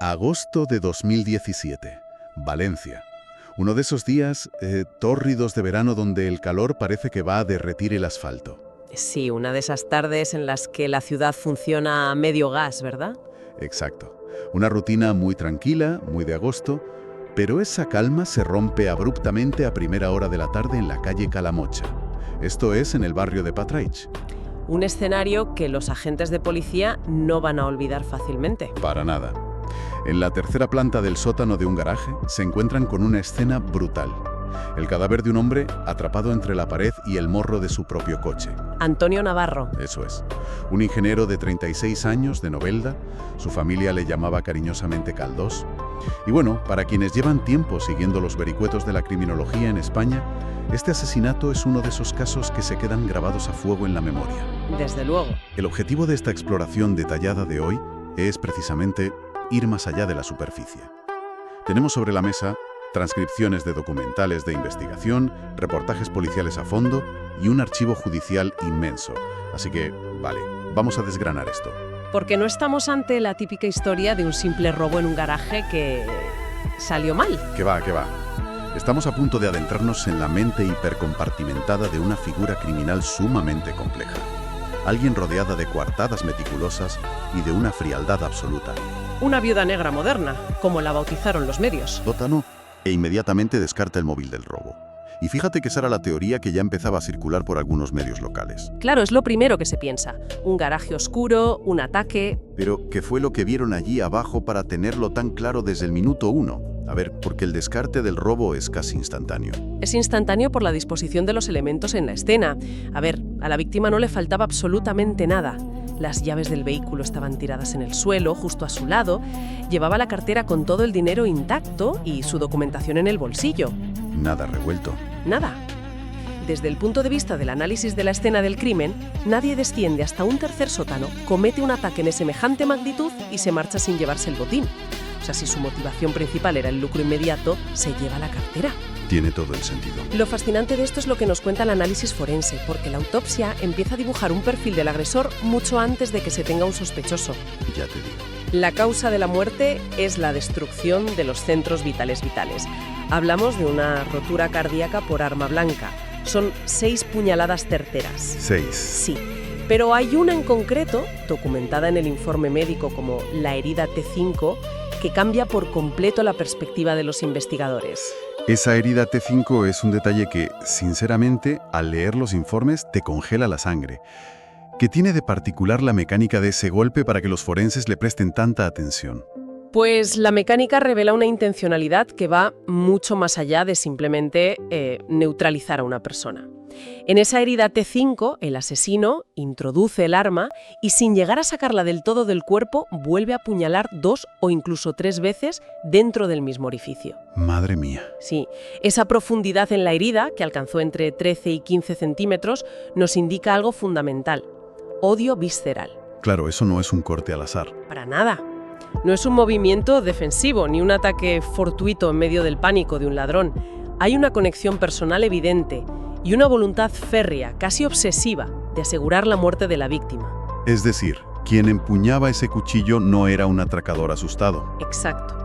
Agosto de 2017, Valencia. Uno de esos días tórridos de verano donde el calor parece que va a derretir el asfalto. Sí, una de esas tardes en las que la ciudad funciona a medio gas, ¿verdad? Exacto. Una rutina muy tranquila, muy de agosto, pero esa calma se rompe abruptamente a primera hora de la tarde en la calle Calamocha. Esto es en el barrio de Patraich. Un escenario que los agentes de policía no van a olvidar fácilmente. Para nada. En la tercera planta del sótano de un garaje se encuentran con una escena brutal. El cadáver de un hombre atrapado entre la pared y el morro de su propio coche. Antonio Navarro. Eso es. Un ingeniero de 36 años de Novelda. Su familia le llamaba cariñosamente Caldós. Y bueno, para quienes llevan tiempo siguiendo los vericuetos de la criminología en España, este asesinato es uno de esos casos que se quedan grabados a fuego en la memoria. Desde luego. El objetivo de esta exploración detallada de hoy es precisamente ir más allá de la superficie. Tenemos sobre la mesa transcripciones de documentales de investigación, reportajes policiales a fondo y un archivo judicial inmenso. Así que, vale, vamos a desgranar esto. Porque no estamos ante la típica historia de un simple robo en un garaje que salió mal. Que va. Estamos a punto de adentrarnos en la mente hipercompartimentada de una figura criminal sumamente compleja. Alguien rodeada de coartadas meticulosas y de una frialdad absoluta. Una viuda negra moderna, como la bautizaron los medios. Sótano e inmediatamente descarta el móvil del robo. Y fíjate que esa era la teoría que ya empezaba a circular por algunos medios locales. Claro, es lo primero que se piensa. Un garaje oscuro, un ataque. Pero, ¿qué fue lo que vieron allí abajo para tenerlo tan claro desde el minuto uno? A ver, porque el descarte del robo es casi instantáneo. Es instantáneo por la disposición de los elementos en la escena. A ver, a la víctima no le faltaba absolutamente nada. Las llaves del vehículo estaban tiradas en el suelo, justo a su lado. Llevaba la cartera con todo el dinero intacto y su documentación en el bolsillo. Nada revuelto. Nada. Desde el punto de vista del análisis de la escena del crimen, nadie desciende hasta un tercer sótano, comete un ataque de semejante magnitud y se marcha sin llevarse el botín. O sea, si su motivación principal era el lucro inmediato, se lleva la cartera. Tiene todo el sentido. Lo fascinante de esto es lo que nos cuenta el análisis forense, porque la autopsia empieza a dibujar un perfil del agresor mucho antes de que se tenga un sospechoso. Ya te digo. La causa de la muerte es la destrucción de los centros vitales. Hablamos de una rotura cardíaca por arma blanca. Son 6 puñaladas certeras. 6. Sí. Pero hay una en concreto, documentada en el informe médico como la herida T5, que cambia por completo la perspectiva de los investigadores. Esa herida T5 es un detalle que, sinceramente, al leer los informes te congela la sangre. ¿Qué tiene de particular la mecánica de ese golpe para que los forenses le presten tanta atención? Pues la mecánica revela una intencionalidad que va mucho más allá de simplemente neutralizar a una persona. En esa herida T5, el asesino introduce el arma y sin llegar a sacarla del todo del cuerpo, vuelve a apuñalar 2 o incluso 3 veces dentro del mismo orificio. Madre mía. Sí, esa profundidad en la herida, que alcanzó entre 13 y 15 centímetros, nos indica algo fundamental: odio visceral. Claro, eso no es un corte al azar. Para nada. No es un movimiento defensivo ni un ataque fortuito en medio del pánico de un ladrón. Hay una conexión personal evidente y una voluntad férrea, casi obsesiva, de asegurar la muerte de la víctima. Es decir, quien empuñaba ese cuchillo no era un atracador asustado. Exacto.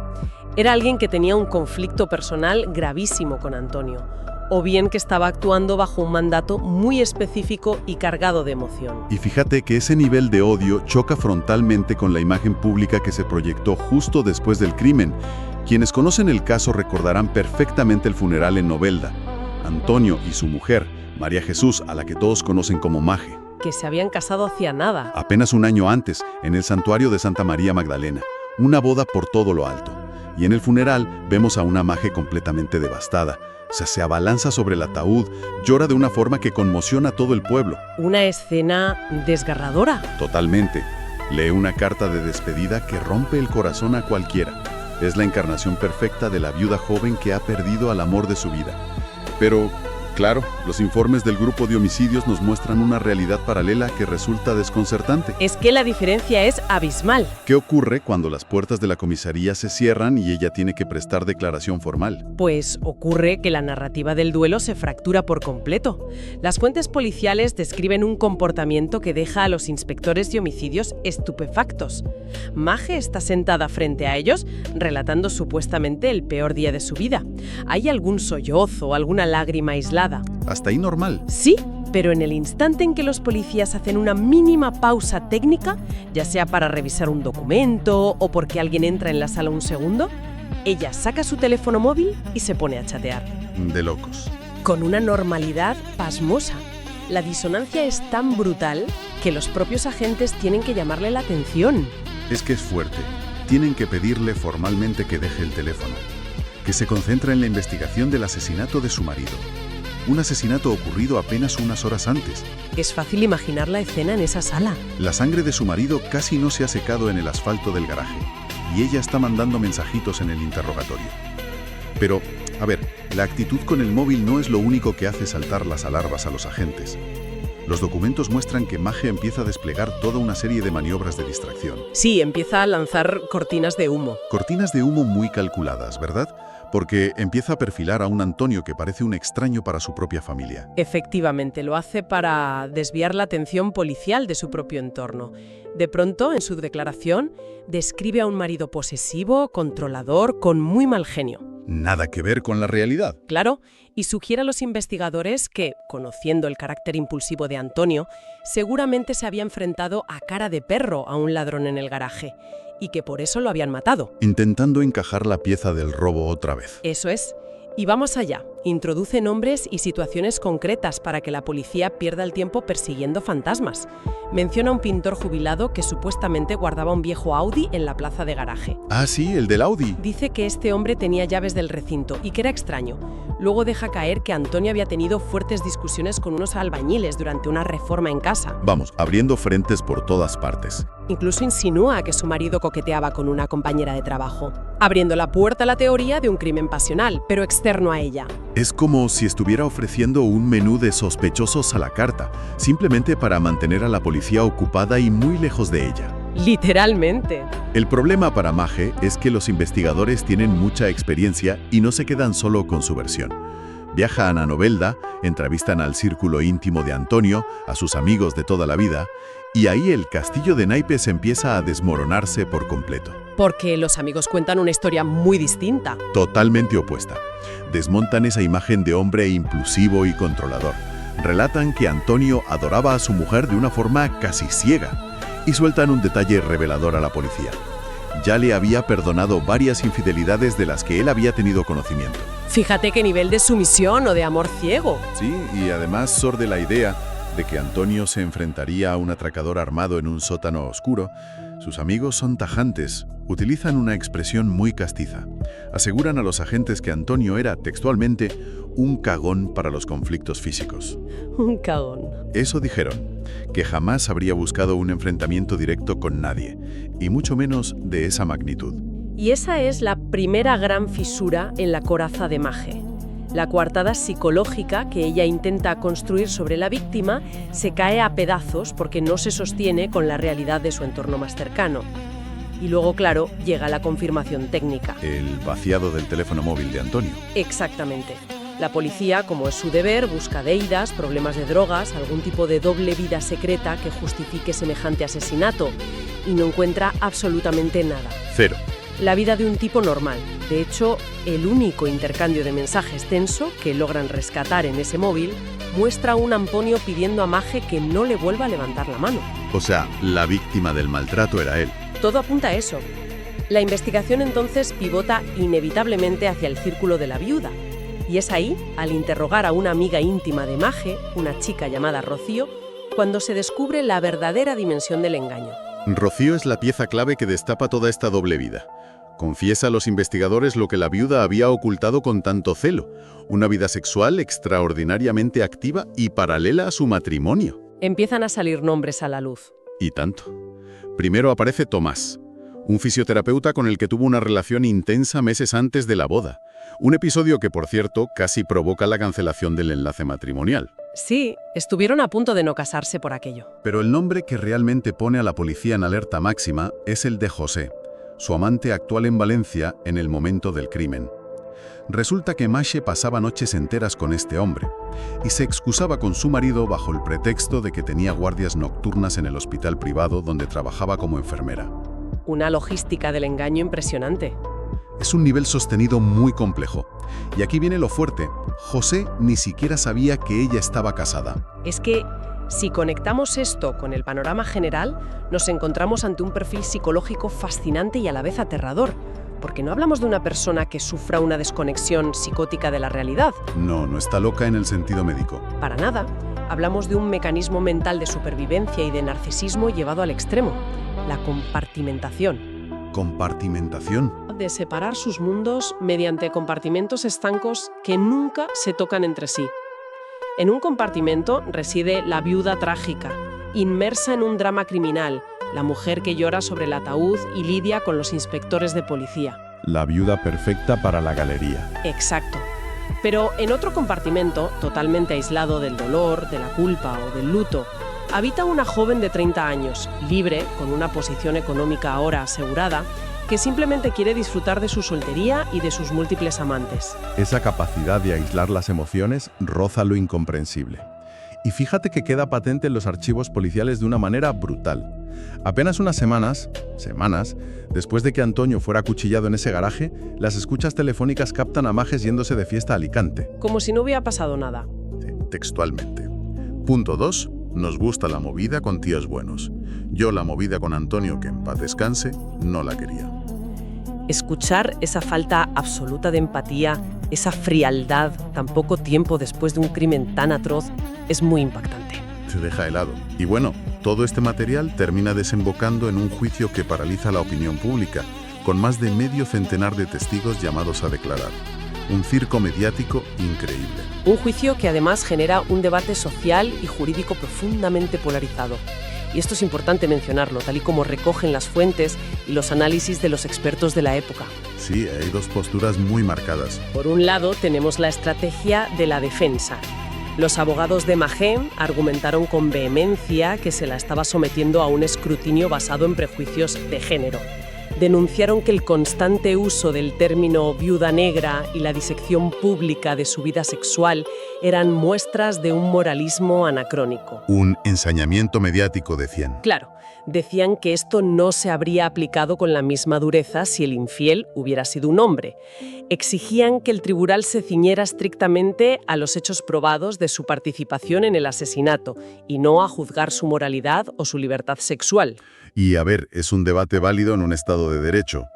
Era alguien que tenía un conflicto personal gravísimo con Antonio, o bien que estaba actuando bajo un mandato muy específico y cargado de emoción. Y fíjate que ese nivel de odio choca frontalmente con la imagen pública que se proyectó justo después del crimen. Quienes conocen el caso recordarán perfectamente el funeral en Novelda. Antonio y su mujer, María Jesús, a la que todos conocen como Maje. Que se habían casado hacía nada. Apenas un año antes, en el santuario de Santa María Magdalena. Una boda por todo lo alto. Y en el funeral vemos a una Maje completamente devastada. O sea, se abalanza sobre el ataúd, llora de una forma que conmociona a todo el pueblo. Una escena desgarradora. Totalmente. Lee una carta de despedida que rompe el corazón a cualquiera. Es la encarnación perfecta de la viuda joven que ha perdido al amor de su vida. Pero, Claro, los informes del grupo de homicidios nos muestran una realidad paralela que resulta desconcertante. Es que la diferencia es abismal. ¿Qué ocurre cuando las puertas de la comisaría se cierran y ella tiene que prestar declaración formal? Pues ocurre que la narrativa del duelo se fractura por completo. Las fuentes policiales describen un comportamiento que deja a los inspectores de homicidios estupefactos. Maje está sentada frente a ellos, relatando supuestamente el peor día de su vida. ¿Hay algún sollozo o alguna lágrima aislada? Hasta ahí normal. Sí, pero en el instante en que los policías hacen una mínima pausa técnica, ya sea para revisar un documento o porque alguien entra en la sala un segundo, ella saca su teléfono móvil y se pone a chatear. De locos. Con una normalidad pasmosa. La disonancia es tan brutal que los propios agentes tienen que llamarle la atención. Es que es fuerte. Tienen que pedirle formalmente que deje el teléfono, que se concentre en la investigación del asesinato de su marido. Un asesinato ocurrido apenas unas horas antes. Es fácil imaginar la escena en esa sala. La sangre de su marido casi no se ha secado en el asfalto del garaje y ella está mandando mensajitos en el interrogatorio. Pero, a ver, la actitud con el móvil no es lo único que hace saltar las alarmas a los agentes. Los documentos muestran que Maje empieza a desplegar toda una serie de maniobras de distracción. Sí, empieza a lanzar cortinas de humo. Cortinas de humo muy calculadas, ¿verdad? Porque empieza a perfilar a un Antonio que parece un extraño para su propia familia. Efectivamente, lo hace para desviar la atención policial de su propio entorno. De pronto, en su declaración, describe a un marido posesivo, controlador, con muy mal genio. Nada que ver con la realidad. Claro, y sugiere a los investigadores que, conociendo el carácter impulsivo de Antonio, seguramente se había enfrentado a cara de perro a un ladrón en el garaje, y que por eso lo habían matado. Intentando encajar la pieza del robo otra vez. Eso es. Y vamos allá. Introduce nombres y situaciones concretas para que la policía pierda el tiempo persiguiendo fantasmas. Menciona a un pintor jubilado que supuestamente guardaba un viejo Audi en la plaza de garaje. Ah, sí, el del Audi. Dice que este hombre tenía llaves del recinto y que era extraño. Luego deja caer que Antonio había tenido fuertes discusiones con unos albañiles durante una reforma en casa. Vamos, abriendo frentes por todas partes. Incluso insinúa que su marido coqueteaba con una compañera de trabajo, abriendo la puerta a la teoría de un crimen pasional, pero externo a ella. Es como si estuviera ofreciendo un menú de sospechosos a la carta, simplemente para mantener a la policía ocupada y muy lejos de ella. Literalmente. El problema para Maje es que los investigadores tienen mucha experiencia y no se quedan solo con su versión. Viajan a Novelda, entrevistan al círculo íntimo de Antonio, a sus amigos de toda la vida, y ahí el castillo de naipes empieza a desmoronarse por completo. Porque los amigos cuentan una historia muy distinta. Totalmente opuesta. Desmontan esa imagen de hombre impulsivo y controlador. Relatan que Antonio adoraba a su mujer de una forma casi ciega y sueltan un detalle revelador a la policía. Ya le había perdonado varias infidelidades de las que él había tenido conocimiento. Fíjate qué nivel de sumisión o de amor ciego. Sí, y además sorde la idea de que Antonio se enfrentaría a un atracador armado en un sótano oscuro. Sus amigos son tajantes, utilizan una expresión muy castiza. Aseguran a los agentes que Antonio era, textualmente, un cagón para los conflictos físicos. Un cagón. Eso dijeron, que jamás habría buscado un enfrentamiento directo con nadie, y mucho menos de esa magnitud. Y esa es la primera gran fisura en la coraza de Maje. La coartada psicológica que ella intenta construir sobre la víctima se cae a pedazos porque no se sostiene con la realidad de su entorno más cercano. Y luego, claro, llega la confirmación técnica. El vaciado del teléfono móvil de Antonio. Exactamente. La policía, como es su deber, busca deudas, problemas de drogas, algún tipo de doble vida secreta que justifique semejante asesinato, y no encuentra absolutamente nada. Cero. La vida de un tipo normal. De hecho, el único intercambio de mensajes tenso que logran rescatar en ese móvil muestra a un Antonio pidiendo a Maje que no le vuelva a levantar la mano. O sea, la víctima del maltrato era él. Todo apunta a eso. La investigación entonces pivota inevitablemente hacia el círculo de la viuda. Y es ahí, al interrogar a una amiga íntima de Maje, una chica llamada Rocío, cuando se descubre la verdadera dimensión del engaño. Rocío es la pieza clave que destapa toda esta doble vida. Confiesa a los investigadores lo que la viuda había ocultado con tanto celo, una vida sexual extraordinariamente activa y paralela a su matrimonio. Empiezan a salir nombres a la luz. Y tanto. Primero aparece Tomás, un fisioterapeuta con el que tuvo una relación intensa meses antes de la boda. Un episodio que, por cierto, casi provoca la cancelación del enlace matrimonial. Sí, estuvieron a punto de no casarse por aquello. Pero el nombre que realmente pone a la policía en alerta máxima es el de José, su amante actual en Valencia en el momento del crimen. Resulta que Mache pasaba noches enteras con este hombre y se excusaba con su marido bajo el pretexto de que tenía guardias nocturnas en el hospital privado donde trabajaba como enfermera. Una logística del engaño impresionante. Es un nivel sostenido muy complejo. Y aquí viene lo fuerte. José ni siquiera sabía que ella estaba casada. Es que, si conectamos esto con el panorama general, nos encontramos ante un perfil psicológico fascinante y a la vez aterrador. Porque no hablamos de una persona que sufra una desconexión psicótica de la realidad. No está loca en el sentido médico. Para nada. Hablamos de un mecanismo mental de supervivencia y de narcisismo llevado al extremo. La compartimentación. ¿Compartimentación? De separar sus mundos mediante compartimentos estancos que nunca se tocan entre sí. En un compartimento reside la viuda trágica, inmersa en un drama criminal, la mujer que llora sobre el ataúd y lidia con los inspectores de policía. La viuda perfecta para la galería. Exacto. Pero en otro compartimento, totalmente aislado del dolor, de la culpa o del luto, habita una joven de 30 años, libre, con una posición económica ahora asegurada, que simplemente quiere disfrutar de su soltería y de sus múltiples amantes. Esa capacidad de aislar las emociones roza lo incomprensible. Y fíjate que queda patente en los archivos policiales de una manera brutal. Apenas unas semanas después de que Antonio fuera acuchillado en ese garaje, las escuchas telefónicas captan a Majes yéndose de fiesta a Alicante. Como si no hubiera pasado nada. Sí, textualmente. Punto 2. Nos gusta la movida con tíos buenos. Yo la movida con Antonio, que en paz descanse, no la quería. Escuchar esa falta absoluta de empatía, esa frialdad tan poco tiempo después de un crimen tan atroz, es muy impactante. Se deja helado. Y bueno, todo este material termina desembocando en un juicio que paraliza la opinión pública, con más de medio centenar de testigos llamados a declarar. Un circo mediático increíble. Un juicio que además genera un debate social y jurídico profundamente polarizado. Y esto es importante mencionarlo, tal y como recogen las fuentes y los análisis de los expertos de la época. Sí, hay dos posturas muy marcadas. Por un lado, tenemos la estrategia de la defensa. Los abogados de Magén argumentaron con vehemencia que se la estaba sometiendo a un escrutinio basado en prejuicios de género. Denunciaron que el constante uso del término viuda negra y la disección pública de su vida sexual eran muestras de un moralismo anacrónico. Un ensañamiento mediático, decían. Claro, decían que esto no se habría aplicado con la misma dureza si el infiel hubiera sido un hombre. Exigían que el tribunal se ciñera estrictamente a los hechos probados de su participación en el asesinato y no a juzgar su moralidad o su libertad sexual. Y a ver, es un debate válido en un Estado de Derecho,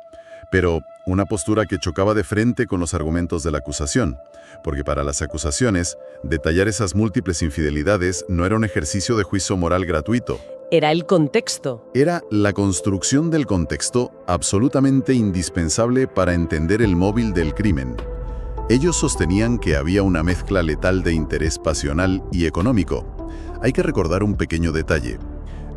pero una postura que chocaba de frente con los argumentos de la acusación, porque para las acusaciones, detallar esas múltiples infidelidades no era un ejercicio de juicio moral gratuito. Era el contexto. Era la construcción del contexto absolutamente indispensable para entender el móvil del crimen. Ellos sostenían que había una mezcla letal de interés pasional y económico. Hay que recordar un pequeño detalle.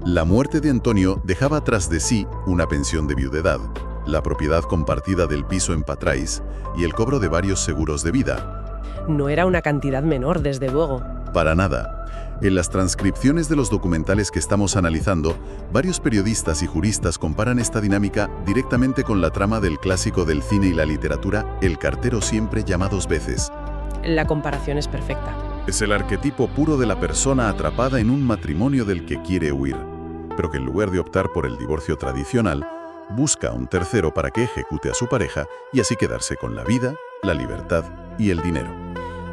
La muerte de Antonio dejaba tras de sí una pensión de viudedad, la propiedad compartida del piso en Patrais y el cobro de varios seguros de vida. No era una cantidad menor, desde luego. Para nada. En las transcripciones de los documentales que estamos analizando, varios periodistas y juristas comparan esta dinámica directamente con la trama del clásico del cine y la literatura, El cartero siempre llama dos veces. La comparación es perfecta. Es el arquetipo puro de la persona atrapada en un matrimonio del que quiere huir, pero que en lugar de optar por el divorcio tradicional, busca a un tercero para que ejecute a su pareja y así quedarse con la vida, la libertad y el dinero.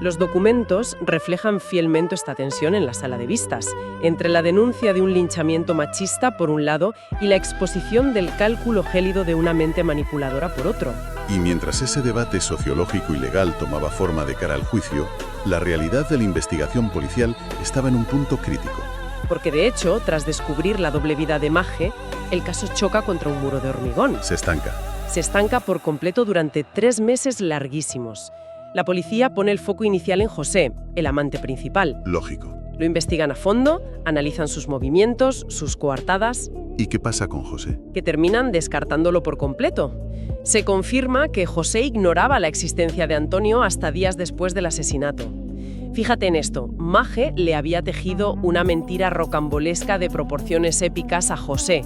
Los documentos reflejan fielmente esta tensión en la sala de vistas, entre la denuncia de un linchamiento machista por un lado y la exposición del cálculo gélido de una mente manipuladora por otro. Y mientras ese debate sociológico y legal tomaba forma de cara al juicio, la realidad de la investigación policial estaba en un punto crítico. Porque de hecho, tras descubrir la doble vida de Maje, el caso choca contra un muro de hormigón. Se estanca. Se estanca por completo durante 3 meses larguísimos. La policía pone el foco inicial en José, el amante principal. Lógico. Lo investigan a fondo, analizan sus movimientos, sus coartadas, ¿Y qué pasa con José? que terminan descartándolo por completo. Se confirma que José ignoraba la existencia de Antonio hasta días después del asesinato. Fíjate en esto, Maje le había tejido una mentira rocambolesca de proporciones épicas a José.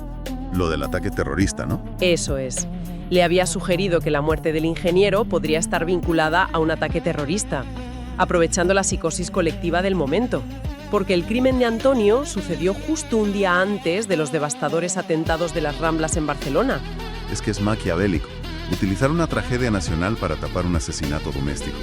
Lo del ataque terrorista, ¿no? Eso es. Le había sugerido que la muerte del ingeniero podría estar vinculada a un ataque terrorista, aprovechando la psicosis colectiva del momento. Porque el crimen de Antonio sucedió justo un día antes de los devastadores atentados de las Ramblas en Barcelona. Es que es maquiavélico. Utilizar una tragedia nacional para tapar un asesinato doméstico.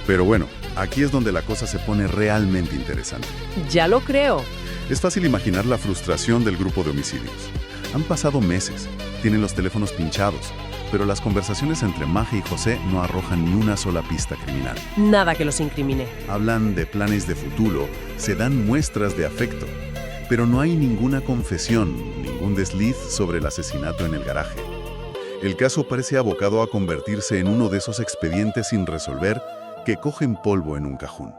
Pero bueno, aquí es donde la cosa se pone realmente interesante. Ya lo creo. Es fácil imaginar la frustración del grupo de homicidios. Han pasado meses, tienen los teléfonos pinchados, pero las conversaciones entre Maje y José no arrojan ni una sola pista criminal. Nada que los incrimine. Hablan de planes de futuro, se dan muestras de afecto, pero no hay ninguna confesión, ningún desliz sobre el asesinato en el garaje. El caso parece abocado a convertirse en uno de esos expedientes sin resolver que cogen polvo en un cajón.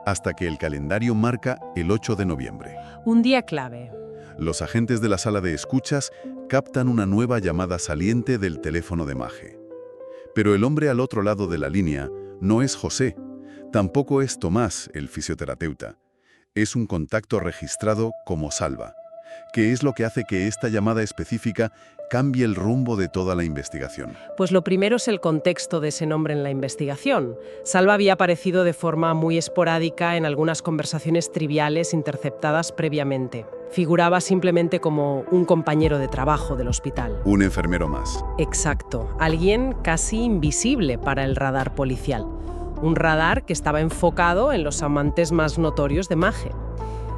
Hasta que el calendario marca el 8 de noviembre. Un día clave. Los agentes de la sala de escuchas captan una nueva llamada saliente del teléfono de Maje. Pero el hombre al otro lado de la línea no es José, tampoco es Tomás, el fisioterapeuta. Es un contacto registrado como Salva, que es lo que hace que esta llamada específica cambie el rumbo de toda la investigación. Pues lo primero es el contexto de ese nombre en la investigación. Salva había aparecido de forma muy esporádica en algunas conversaciones triviales interceptadas previamente. Figuraba simplemente como un compañero de trabajo del hospital. Un enfermero más. Exacto, alguien casi invisible para el radar policial. Un radar que estaba enfocado en los amantes más notorios de Maje.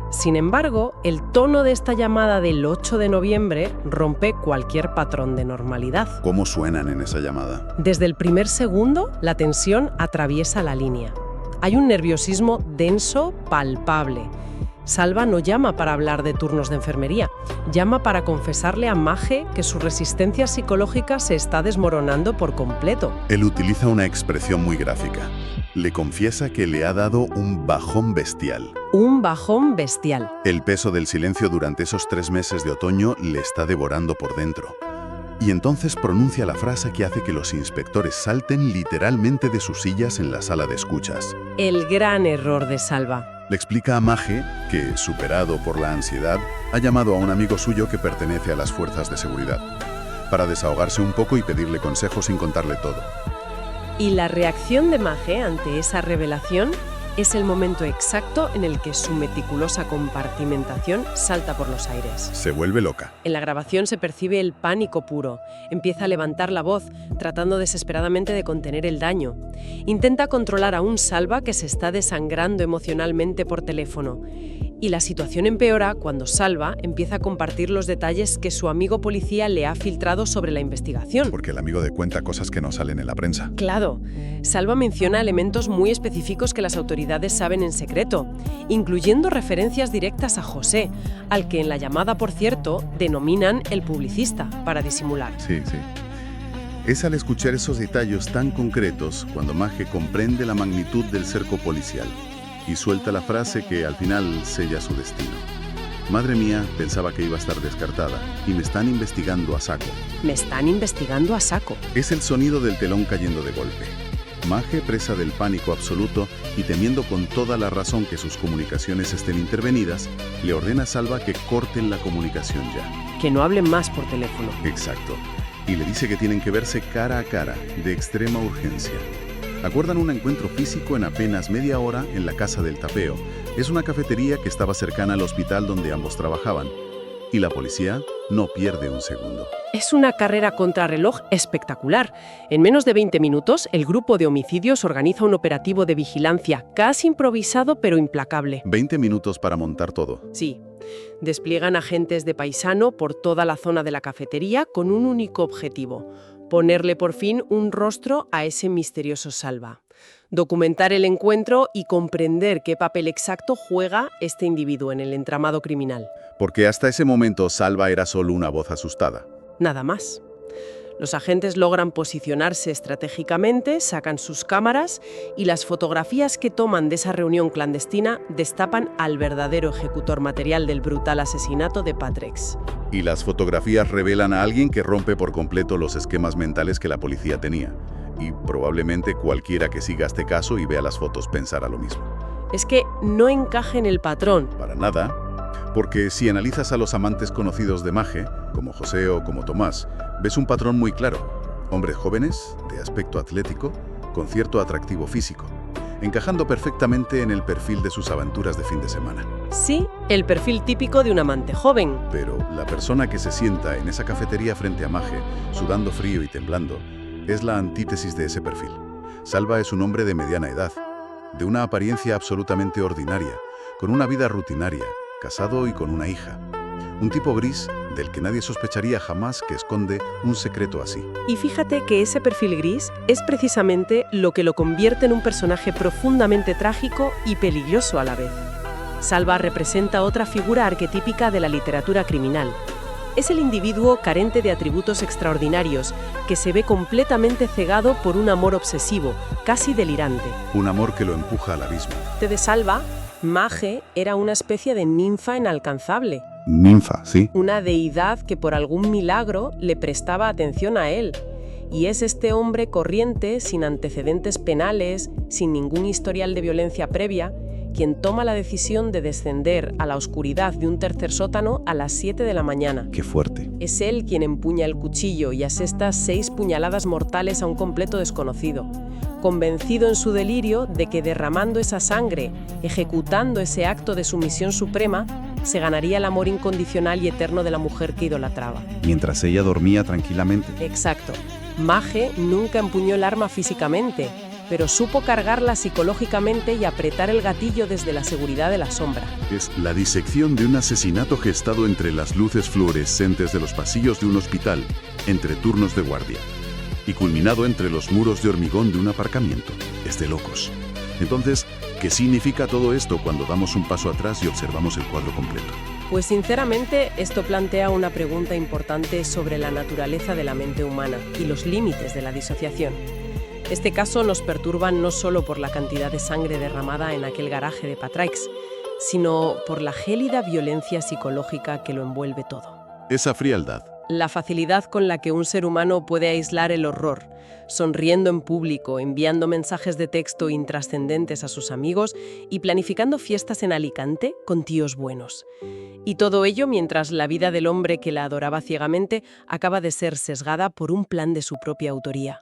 Sin embargo, el tono de esta llamada del 8 de noviembre rompe cualquier patrón de normalidad. ¿Cómo suenan en esa llamada? Desde el primer segundo, la tensión atraviesa la línea. Hay un nerviosismo denso, palpable. Salva no llama para hablar de turnos de enfermería, llama para confesarle a Maje que su resistencia psicológica se está desmoronando por completo. Él utiliza una expresión muy gráfica. Le confiesa que le ha dado un bajón bestial. Un bajón bestial. El peso del silencio durante esos 3 meses de otoño le está devorando por dentro. Y entonces pronuncia la frase que hace que los inspectores salten literalmente de sus sillas en la sala de escuchas. El gran error de Salva. Le explica a Maje que, superado por la ansiedad, ha llamado a un amigo suyo que pertenece a las fuerzas de seguridad, para desahogarse un poco y pedirle consejo sin contarle todo. Y la reacción de Maje ante esa revelación es el momento exacto en el que su meticulosa compartimentación salta por los aires. Se vuelve loca. En la grabación se percibe el pánico puro. Empieza a levantar la voz, tratando desesperadamente de contener el daño. Intenta controlar a un Salva que se está desangrando emocionalmente por teléfono. Y la situación empeora cuando Salva empieza a compartir los detalles que su amigo policía le ha filtrado sobre la investigación. Porque el amigo de cuenta cosas que no salen en la prensa. Claro, Salva menciona elementos muy específicos que las autoridades saben en secreto, incluyendo referencias directas a José, al que en la llamada, por cierto, denominan el publicista, para disimular. Sí. Es al escuchar esos detalles tan concretos cuando Maje comprende la magnitud del cerco policial y suelta la frase que al final sella su destino. Madre mía, pensaba que iba a estar descartada y me están investigando a saco. Me están investigando a saco. Es el sonido del telón cayendo de golpe. Maje, presa del pánico absoluto y temiendo con toda la razón que sus comunicaciones estén intervenidas, le ordena a Salva que corten la comunicación ya. Que no hablen más por teléfono. Exacto. Y le dice que tienen que verse cara a cara, de extrema urgencia. Acuerdan un encuentro físico en apenas media hora en la Casa del Tapeo. Es una cafetería que estaba cercana al hospital donde ambos trabajaban. Y la policía no pierde un segundo. Es una carrera contrarreloj espectacular. En menos de 20 minutos, el grupo de homicidios organiza un operativo de vigilancia casi improvisado pero implacable. 20 minutos para montar todo. Sí. Despliegan agentes de paisano por toda la zona de la cafetería con un único objetivo: ponerle por fin un rostro a ese misterioso Salva. Documentar el encuentro y comprender qué papel exacto juega este individuo en el entramado criminal. Porque hasta ese momento Salva era solo una voz asustada. Nada más. Los agentes logran posicionarse estratégicamente, sacan sus cámaras y las fotografías que toman de esa reunión clandestina destapan al verdadero ejecutor material del brutal asesinato de Patrex. Y las fotografías revelan a alguien que rompe por completo los esquemas mentales que la policía tenía. Y probablemente cualquiera que siga este caso y vea las fotos pensará lo mismo. Es que no encaja en el patrón. Para nada, porque si analizas a los amantes conocidos de Maje, como José o como Tomás, ves un patrón muy claro. Hombres jóvenes, de aspecto atlético, con cierto atractivo físico, encajando perfectamente en el perfil de sus aventuras de fin de semana. Sí, el perfil típico de un amante joven. Pero la persona que se sienta en esa cafetería frente a Maje, sudando frío y temblando, es la antítesis de ese perfil. Salva es un hombre de mediana edad, de una apariencia absolutamente ordinaria, con una vida rutinaria, casado y con una hija. Un tipo gris del que nadie sospecharía jamás que esconde un secreto así. Y fíjate que ese perfil gris es precisamente lo que lo convierte en un personaje profundamente trágico y peligroso a la vez. Salva representa otra figura arquetípica de la literatura criminal. Es el individuo carente de atributos extraordinarios, que se ve completamente cegado por un amor obsesivo, casi delirante. Un amor que lo empuja al abismo. De Salva, Maje era una especie de ninfa inalcanzable. Ninfa, sí. Una deidad que por algún milagro le prestaba atención a él. Y es este hombre corriente, sin antecedentes penales, sin ningún historial de violencia previa, quien toma la decisión de descender a la oscuridad de un tercer sótano a las 7 de la mañana. Qué fuerte. Es él quien empuña el cuchillo y asesta 6 puñaladas mortales a un completo desconocido, convencido en su delirio de que derramando esa sangre, ejecutando ese acto de sumisión suprema, se ganaría el amor incondicional y eterno de la mujer que idolatraba. Mientras ella dormía tranquilamente. Exacto. Maje nunca empuñó el arma físicamente, pero supo cargarla psicológicamente y apretar el gatillo desde la seguridad de la sombra. Es la disección de un asesinato gestado entre las luces fluorescentes de los pasillos de un hospital, entre turnos de guardia, y culminado entre los muros de hormigón de un aparcamiento. Es de locos. Entonces, ¿qué significa todo esto cuando damos un paso atrás y observamos el cuadro completo? Pues sinceramente, esto plantea una pregunta importante sobre la naturaleza de la mente humana y los límites de la disociación. Este caso nos perturba no solo por la cantidad de sangre derramada en aquel garaje de Patrex, sino por la gélida violencia psicológica que lo envuelve todo. Esa frialdad. La facilidad con la que un ser humano puede aislar el horror, sonriendo en público, enviando mensajes de texto intrascendentes a sus amigos y planificando fiestas en Alicante con tíos buenos. Y todo ello mientras la vida del hombre que la adoraba ciegamente acaba de ser sesgada por un plan de su propia autoría.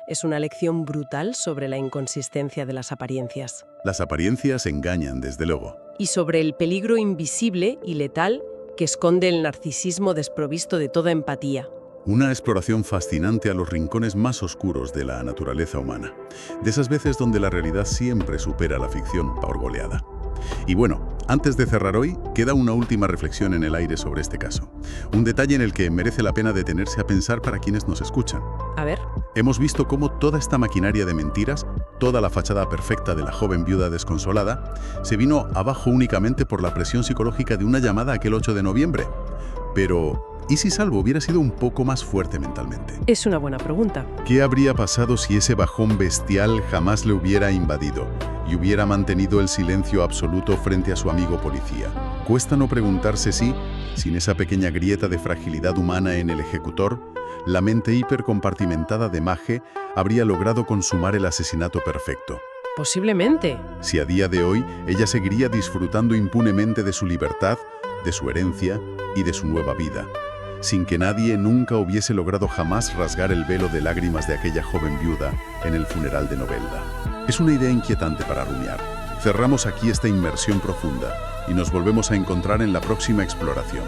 Es una lección brutal sobre la inconsistencia de las apariencias. Las apariencias engañan, desde luego. Y sobre el peligro invisible y letal que esconde el narcisismo desprovisto de toda empatía. Una exploración fascinante a los rincones más oscuros de la naturaleza humana. De esas veces donde la realidad siempre supera la ficción por goleada. Y bueno, antes de cerrar hoy, queda una última reflexión en el aire sobre este caso. Un detalle en el que merece la pena detenerse a pensar para quienes nos escuchan. A ver. Hemos visto cómo toda esta maquinaria de mentiras, toda la fachada perfecta de la joven viuda desconsolada, se vino abajo únicamente por la presión psicológica de una llamada aquel 8 de noviembre. Pero, ¿y si Salvo hubiera sido un poco más fuerte mentalmente? Es una buena pregunta. ¿Qué habría pasado si ese bajón bestial jamás le hubiera invadido y hubiera mantenido el silencio absoluto frente a su amigo policía? Cuesta no preguntarse si, sin esa pequeña grieta de fragilidad humana en el ejecutor, la mente hipercompartimentada de Maje habría logrado consumar el asesinato perfecto. Posiblemente. Si a día de hoy ella seguiría disfrutando impunemente de su libertad, de su herencia y de su nueva vida, sin que nadie nunca hubiese logrado jamás rasgar el velo de lágrimas de aquella joven viuda en el funeral de Novelda. Es una idea inquietante para rumiar. Cerramos aquí esta inmersión profunda y nos volvemos a encontrar en la próxima exploración.